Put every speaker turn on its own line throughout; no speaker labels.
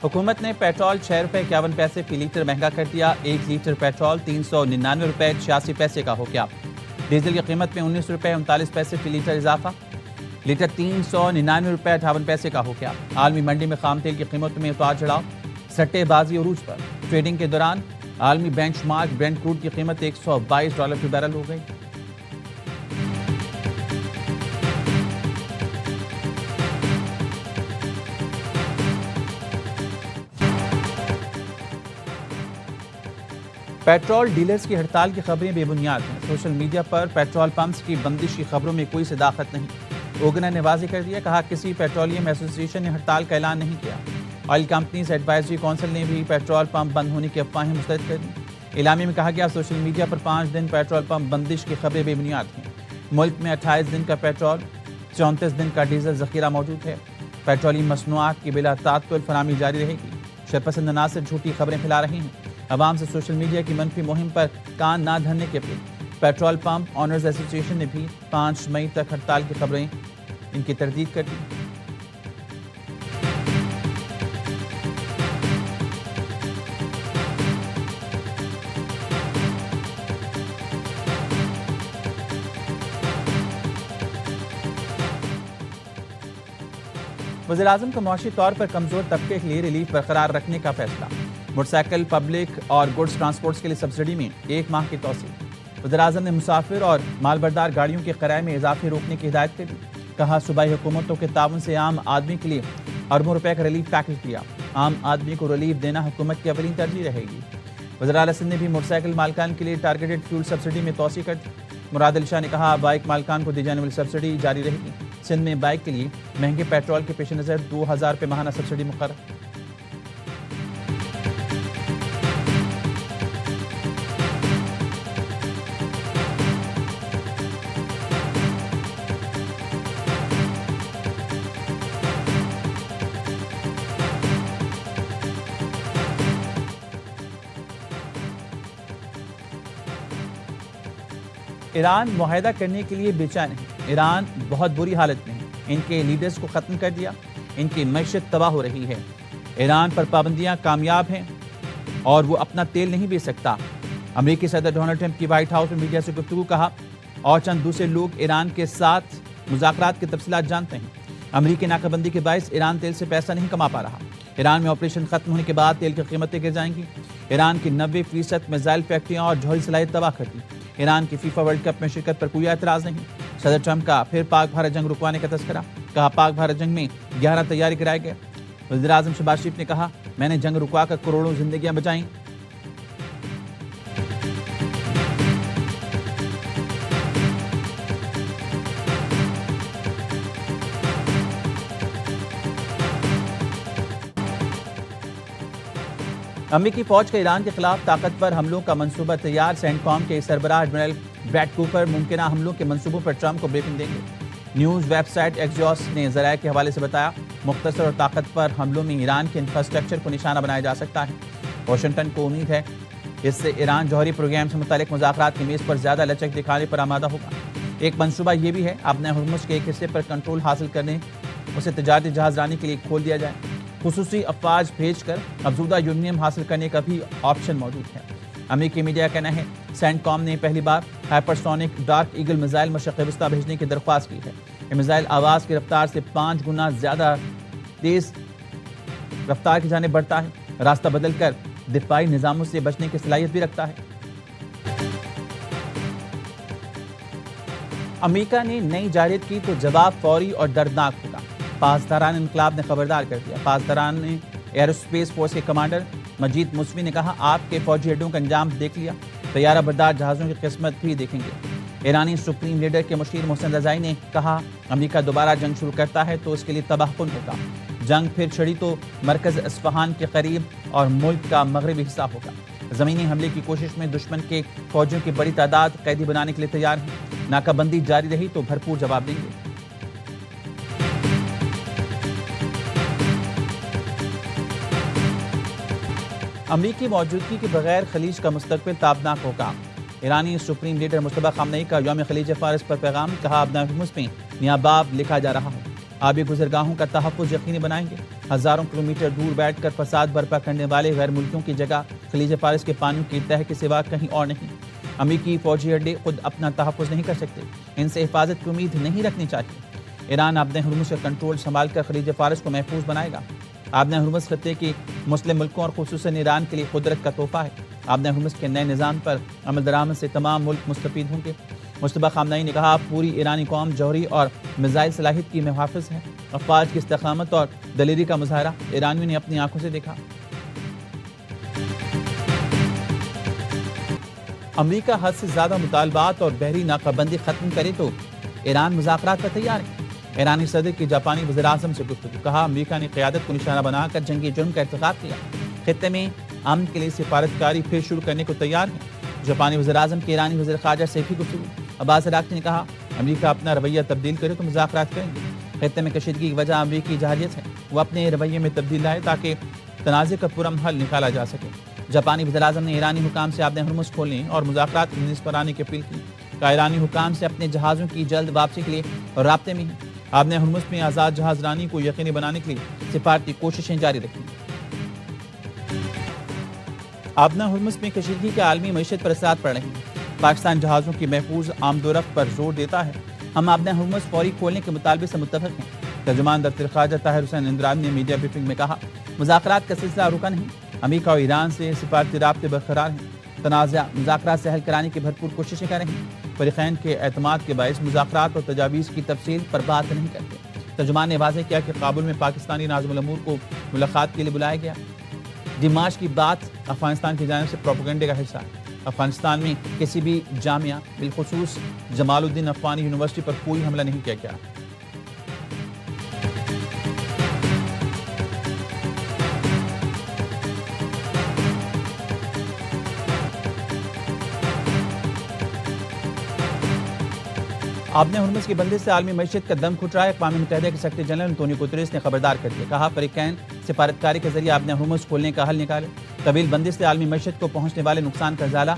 حکومت نے پیٹرول 6 روپے 51 پیسے فی لیٹر مہنگا کر دیا۔ 1 لیٹر پیٹرول 399 روپے 86 پیسے کا ہو گیا۔ ڈیزل کی قیمت میں 19 روپے 39 پیسے فی لیٹر اضافہ، لیٹر 399 روپے 58 پیسے کا ہو گیا۔ عالمی منڈی میں خام تیل کی قیمتوں میں اتار چڑھاؤ، سٹے بازی عروج پر۔ ٹریڈنگ کے دوران عالمی بینچ مارک برینٹ کروڈ کی قیمت $122 فی بیرل ہو گئی۔ پیٹرول ڈیلرز کی ہڑتال کی خبریں بے بنیاد ہیں۔ سوشل میڈیا پر پیٹرول پمپس کی بندش کی خبروں میں کوئی صداقت نہیں۔ اوگنا نے واضح کر دیا، کہا کسی پیٹرولیم ایسوسی ایشن نے ہڑتال کا اعلان نہیں کیا۔ آئل کمپنیز ایڈوائزری کونسل نے بھی پیٹرول پمپ بند ہونے کی افواہیں مسترد کر دیں۔ اعلامیے میں کہا گیا سوشل میڈیا پر 5 دن پیٹرول پمپ بندش کی خبریں بے بنیاد ہیں۔ ملک میں 28 دن کا پیٹرول، 34 دن کا ڈیزل ذخیرہ موجود ہے۔ پیٹرولیم مصنوعات کی بلا تعطل فراہمی جاری رہے گی۔ شرپسند عناصر جھوٹی خبریں پھیلا رہی ہیں۔ عوام سے سوشل میڈیا کی منفی مہم پر کان نہ دھرنے کی اپیل۔ پیٹرول پمپ آنرز ایسوسی ایشن نے بھی 5 مئی تک ہڑتال کی خبریں ان کی تردید کر دی۔ وزیراعظم کا معاشی طور پر کمزور طبقے کے لیے ریلیف برقرار رکھنے کا فیصلہ۔ موٹر سائیکل، پبلک اور گڈز ٹرانسپورٹس کے لیے سبسڈی میں 1 ماہ کی توسیع۔ وزیراعظم نے مسافر اور مال بردار گاڑیوں کے کرائے میں اضافے روکنے کی ہدایت کر دی۔ کہا صوبائی حکومتوں کے تعاون سے عام آدمی کے لیے اربوں روپے کا ریلیف پیکج دیا۔ عام آدمی کو ریلیف دینا حکومت کی اولین ترجیح رہے گی۔ وزراء سندھ نے بھی موٹر سائیکل مالکان کے لیے ٹارگیٹڈ فیول سبسڈی میں توسیع کر دی۔ مراد علی شاہ نے کہا بائک مالکان کو دی جانے والی سبسڈی جاری رہے گی۔ سندھ میں بائک کے لیے مہنگے پیٹرول کے پیش نظر 2000 روپے ماہانہ سبسڈی مقرر۔ ایران معاہدہ کرنے کے لیے بے چین ہے۔ ایران بہت بری حالت میں ہے۔ ان کے لیڈرز کو ختم کر دیا، ان کی معیشت تباہ ہو رہی ہے۔ ایران پر پابندیاں کامیاب ہیں اور وہ اپنا تیل نہیں بیچ سکتا۔ امریکی صدر ڈونلڈ ٹرمپ کی وائٹ ہاؤس میں میڈیا سے گفتگو، کہا اور چند دوسرے لوگ ایران کے ساتھ مذاکرات کی تفصیلات جانتے ہیں۔ امریکی ناکہ بندی کے باعث ایران تیل سے پیسہ نہیں کما پا رہا۔ ایران میں آپریشن ختم ہونے کے بعد تیل کی قیمتیں گر جائیں گی۔ ایران کی 90% میزائل فیکٹریاں اور جوہری صلاحیت تباہ کر دی۔ ایران کی فیفا ورلڈ کپ میں شرکت پر کوئی اعتراض نہیں۔ صدر ٹرمپ کا پھر پاک بھارت جنگ رکوانے کا تذکرہ، کہا پاک بھارت جنگ میں 11 تیاری کرائے گئے۔ وزیراعظم شہباز شریف نے کہا میں نے جنگ رکوا کر کروڑوں زندگیاں بچائیں۔ امریکی فوج کا ایران کے خلاف طاقتور حملوں کا منصوبہ تیار۔ سینٹ کام کے سربراہ ایڈمرل بریڈ کوپر ممکنہ حملوں کے منصوبوں پر ٹرمپ کو بریفنگ دیں گے۔ نیوز ویب سائٹ ایکزیوس نے ذرائع کے حوالے سے بتایا مختصر اور طاقتور حملوں میں ایران کے انفراسٹرکچر کو نشانہ بنایا جا سکتا ہے۔ واشنگٹن کو امید ہے اس سے ایران جوہری پروگرام سے متعلق مذاکرات کی میز پر زیادہ لچک دکھانے پر آمادہ ہوگا۔ ایک منصوبہ یہ بھی ہے اپنے ہرمز کے ایک حصے پر کنٹرول حاصل کرنے اسے تجارتی جہاز رانی کے لیے کھول دیا جائے۔ خصوصی افواج بھیج کر افزودہ یورینیم حاصل کرنے کا بھی آپشن موجود ہے۔ امریکی میڈیا کا کہنا ہے سینٹ کام نے پہلی بار ہائپرسونک ڈارک ایگل میزائل مشرق وسطیٰ بھیجنے کی درخواست کی ہے۔ یہ میزائل آواز کی رفتار سے 5 گنا زیادہ تیز رفتار کی جانب بڑھتا ہے، راستہ بدل کر دفاعی نظاموں سے بچنے کی صلاحیت بھی رکھتا ہے۔ امریکہ نے نئی جارحیت کی تو جواب فوری اور دردناک ہوگا، پاسداران انقلاب نے خبردار کر دیا۔ پاسداران نے ایئر اسپیس فورس کے کمانڈر مجید موسوی نے کہا آپ کے فوجی اڈوں کا انجام دیکھ لیا، طیارہ بردار جہازوں کی قسمت بھی دیکھیں گے۔ ایرانی سپریم لیڈر کے مشیر محسن رضائی نے کہا امریکہ دوبارہ جنگ شروع کرتا ہے تو اس کے لیے تباہ کن ہوگا۔ جنگ پھر چھڑی تو مرکز اصفہان کے قریب اور ملک کا مغربی حصہ ہوگا۔ زمینی حملے کی کوشش میں دشمن کے فوجیوں کی بڑی تعداد قیدی بنانے کے لیے تیار ہیں۔ ناکہ بندی جاری رہی تو بھرپور جواب دیں گے۔ امریکی موجودگی کے بغیر خلیج کا مستقبل تابناک ہوگا۔ ایرانی سپریم لیڈر مجتبی خامنئی کا یوم خلیج فارس پر پیغام، کہا اب ہرمز میں نیا باب لکھا جا رہا ہے، آبی گزرگاہوں کا تحفظ یقینی بنائیں گے۔ ہزاروں کلومیٹر دور بیٹھ کر فساد برپا کرنے والے غیر ملکیوں کی جگہ خلیج فارس کے پانیوں کی تہہ کے سوا کہیں اور نہیں۔ امریکی فوجی اڈے خود اپنا تحفظ نہیں کر سکتے، ان سے حفاظت کی امید نہیں رکھنی چاہیے۔ ایران آبِ ہرمز کا کنٹرول سنبھال کر خلیج فارس کو محفوظ بنائے گا۔ آبِ ہرمز خطے کی مسلم ملکوں اور خصوصاً ایران کے لیے قدرت کا تحفہ ہے۔ آبِ ہرمز کے نئے نظام پر عمل درآمد سے تمام ملک مستفید ہوں گے۔ مصطفیٰ خامنہئی نے کہا، پوری ایرانی قوم جوہری اور میزائل صلاحیت کی محافظ ہے۔ افواج کی استقامت اور دلیری کا مظاہرہ ایرانیوں نے اپنی آنکھوں سے دیکھا۔ امریکہ حد سے زیادہ مطالبات اور بحری ناکہ بندی ختم کرے تو ایران مذاکرات پر تیار ہے۔ ایرانی صدر کی جاپانی وزیر اعظم سے گفتگو، کہا امریکہ نے قیادت کو نشانہ بنا کر جنگی جرم کا ارتکاب کیا، خطے میں امن کے لیے سفارتکاری پھر شروع کرنے کو تیار ہے۔ جاپانی وزیر اعظم کی ایرانی وزیر خارجہ سے بھی گفتگو، عباس عراقچی نے کہا امریکہ اپنا رویہ تبدیل کرے تو مذاکرات کریں گے۔ خطے میں کشیدگی کی وجہ امریکی جارحیت ہے، وہ اپنے رویے میں تبدیل لائے تاکہ تنازع کا پرامن حل نکالا جا سکے۔ جاپانی وزیر اعظم نے ایرانی حکام سے آبِ ہرمز کھولنے اور مذاکرات کی میز پر آنے کی اپیل کی، کہا ایرانی حکام سے اپنے جہازوں کی جلد واپسی کے لیے رابطے میں ہیں۔ آبِ ہرمز میں آزاد جہاز رانی کو یقینی بنانے کے لیے سفارتی کوششیں جاری رکھیں۔ آبِ ہرمز میں کشیدگی کے عالمی معیشت پر اثرات پڑ رہے ہیں۔ پاکستان جہازوں کی محفوظ آمد و رفت پر زور دیتا ہے۔ ہم آبِ ہرمز فوری کھولنے کے مطالبے سے متفق ہیں۔ ترجمان دفتر خارجہ طاہر حسین اندرابی نے میڈیا بریفنگ میں کہا، مذاکرات کا سلسلہ رکا نہیں، امریکہ اور ایران سے سفارتی رابطے برقرار ہیں، تنازع مذاکرات سے حل کرانے کی بھرپور کوششیں کر رہے ہیں، فریقین کے اعتماد کے باعث مذاکرات اور تجاویز کی تفصیل پر بات نہیں کرتے۔ ترجمان نے واضح کیا کہ کابل میں پاکستانی ناظم الامور کو ملاقات کے لیے بلایا گیا۔ دماغ کی بات افغانستان کی جانب سے پروپیگنڈے کا حصہ ہے۔ افغانستان میں کسی بھی جامعہ بالخصوص جمال الدین افغانی یونیورسٹی پر کوئی حملہ نہیں کیا گیا۔ آبِ ہرمز کی بندش سے عالمی معیشت کا دم گھٹ رہا ہے۔ اقوام متحدہ کے سیکریٹری جنرل انطونیو گوتریس نے خبردار کر دیا، کہا فریقین سفارتکاری کے ذریعے آبِ ہرمز کھولنے کا حل نکالے، طویل بندش سے عالمی معیشت کو پہنچنے والے نقصان کا ازالہ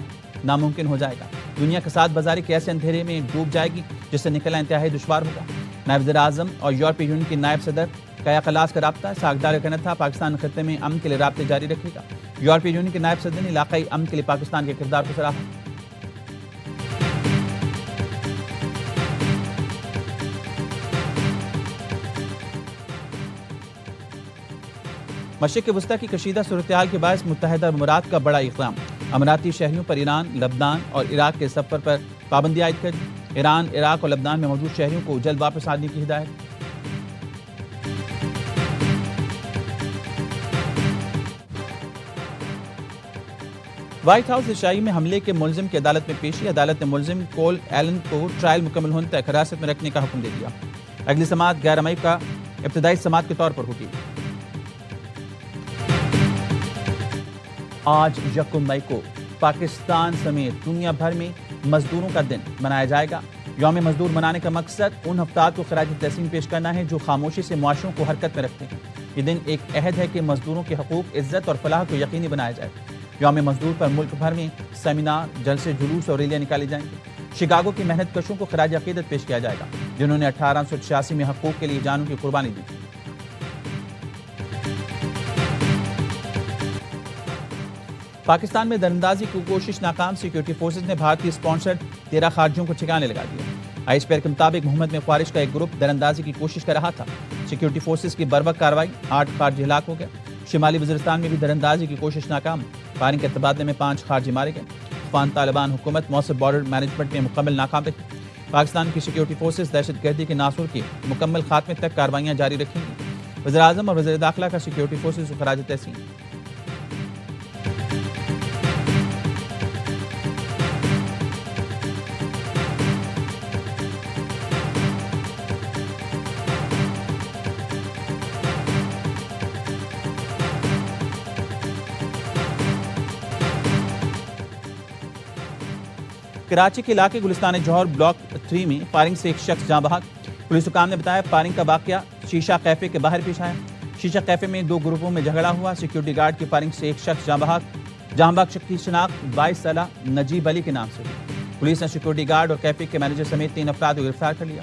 ناممکن ہو جائے گا۔ دنیا کساد بازاری کے ایسے اندھیرے میں ڈوب جائے گی جس سے نکلنا انتہائی دشوار ہوگا۔ نائب وزیر اعظم اور یورپی یونین کی نائب صدر کایا کلاس کا رابطہ، ساکھدار کا کہنا تھا پاکستان خطے میں امن کے لیے رابطے جاری رکھے گا۔ یورپی یونین کے نائب صدر نے علاقائی امن کے لیے پاکستان کے کردار کو سراہا۔ مشرق وسطی کی کشیدہ صورتحال کے باعث متحدہ امارات کا بڑا اقدام، اماراتی شہریوں پر ایران، لبنان اور عراق کے سفر پر پابندی عائد کر دی۔ ایران، عراق اور لبنان میں موجود شہریوں کو جلد واپس آنے کی ہدایت۔ وائٹ ہاؤس ایشیائی میں حملے کے ملزم کی عدالت میں پیشی، عدالت نے ملزم کول ایلن کو ٹرائل مکمل ہونے تک حراست میں رکھنے کا حکم دے دیا۔ اگلی سماعت 11 مئی کا ابتدائی سماعت کے طور پر ہوگی۔ آج 1 مئی کو پاکستان سمیت دنیا بھر میں مزدوروں کا دن منایا جائے گا۔ یوم مزدور منانے کا مقصد ان افراد کو خراج تحسین پیش کرنا ہے جو خاموشی سے معاشروں کو حرکت میں رکھتے ہیں۔ یہ دن ایک عہد ہے کہ مزدوروں کے حقوق، عزت اور فلاح کو یقینی بنایا جائے۔ یوم مزدور پر ملک بھر میں سیمینار، جلسے، جلوس اور ریلیاں نکالی جائیں گے۔ شکاگو کی محنت کشوں کو خراج عقیدت پیش کیا جائے گا جنہوں نے 1886 میں حقوق کے لیے جانوں کی قربانی دی تھی۔ پاکستان میں دراندازی کی کوشش ناکام، سیکیورٹی فورسز نے بھارتی اسپانسرڈ 13 خارجیوں کو ٹھکانے لگا دیا۔ آئی ایس پی آر کے مطابق محمد میں خوارش کا ایک گروپ دراندازی کی کوشش کر رہا تھا۔ سیکیورٹی فورسز کی بروقت کارروائی 8 خارجی ہلاک ہو گئے۔ شمالی وزیرستان میں بھی دراندازی کی کوشش ناکام، فائرنگ کے تبادلے میں 5 خارجی مارے گئے۔ افغان طالبان حکومت مؤثر بارڈر مینجمنٹ میں مکمل ناکام رہی۔ پاکستان کی سیکیورٹی فورسز دہشت گردی کے ناصور کے مکمل خاتمے تک کارروائیاں جاری رکھیں گی۔ وزیر اعظم اور وزیر داخلہ کا سیکیورٹی فورسز کو خراج تحسین۔ کراچی کے علاقے گلستان جوہر بلاک 3 میں فائرنگ سے ایک شخص جاں بحق۔ پولیس حکام نے بتایا فائرنگ کا واقعہ شیشہ کیفے کے باہر پیش آیا۔ شیشہ کیفے میں 2 گروپوں میں جھگڑا ہوا۔ سیکیورٹی گارڈ کی فائرنگ سے ایک شخص جاں بحق۔ جاں بحق شخص کی شناخت 22 سالہ نجیب علی کے نام سے ہوئی۔ پولیس نے سیکیورٹی گارڈ اور کیفے کے مینیجر سمیت 3 افراد کو گرفتار کر لیا۔